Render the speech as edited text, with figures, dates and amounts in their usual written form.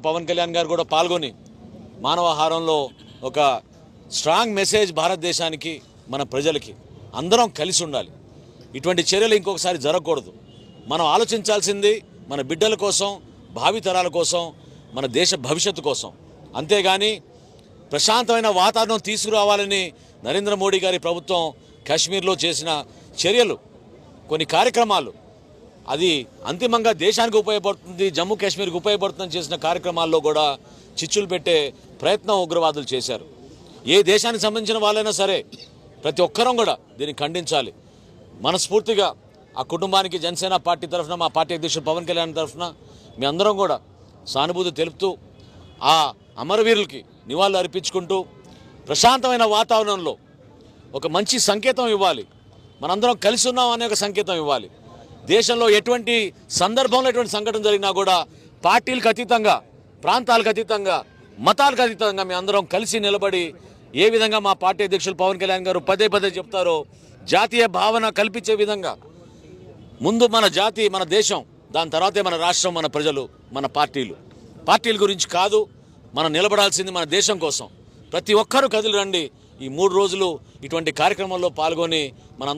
పవన్ కళ్యాణ్ గారు కూడా పాల్గొని మానవాహారంలో ఒక స్ట్రాంగ్ మెసేజ్ భారతదేశానికి, మన ప్రజలకి అందరం కలిసి ఉండాలి. ఇటువంటి చర్యలు ఇంకొకసారి జరగకూడదు. మనం ఆలోచించాల్సింది మన బిడ్డల కోసం, భావితరాల కోసం, మన దేశ భవిష్యత్తు కోసం. అంతేగాని ప్రశాంతమైన వాతావరణం తీసుకురావాలని నరేంద్ర మోడీ గారి ప్రభుత్వం కాశ్మీర్లో చేసిన చర్యలు, కొన్ని కార్యక్రమాలు, అది అంతిమంగా దేశానికి ఉపయోగపడుతుంది, జమ్మూ కాశ్మీర్కి ఉపయోగపడుతుందని చేసిన కార్యక్రమాల్లో కూడా చిచ్చులు పెట్టే ప్రయత్నం ఉగ్రవాదులు చేశారు. ఏ దేశానికి సంబంధించిన వాళ్ళైనా సరే ప్రతి ఒక్కరం కూడా దీన్ని ఖండించాలి. మనస్ఫూర్తిగా ఆ కుటుంబానికి జనసేన పార్టీ తరఫున, మా పార్టీ అధ్యక్షుడు పవన్ కళ్యాణ్ తరఫున మీ అందరం కూడా సానుభూతి తెలుపుతూ ఆ అమరవీరులకి నివాళులు అర్పించుకుంటూ ప్రశాంతమైన వాతావరణంలో ఒక మంచి సంకేతం ఇవ్వాలి. మనందరం కలిసి ఉన్నాం అనే ఒక సంకేతం ఇవ్వాలి. దేశంలో ఎటువంటి సందర్భంలో ఎటువంటి సంఘటన జరిగినా కూడా పార్టీలకు అతీతంగా, ప్రాంతాలకు అతీతంగా, మతాలకు అతీతంగా మీ అందరం కలిసి నిలబడి ఏ విధంగా మా పార్టీ అధ్యక్షులు పవన్ కళ్యాణ్ గారు పదే పదే చెప్తారో జాతీయ భావన కల్పించే విధంగా ముందు మన జాతి, మన దేశం, దాని తర్వాతే మన రాష్ట్రం, మన ప్రజలు, మన పార్టీల గురించి కాదు. మనం నిలబడాల్సింది మన దేశం కోసం. ప్రతి ఒక్కరూ కదిలి రండి. ఈ 3 రోజులు ఇటువంటి కార్యక్రమాల్లో పాల్గొని మన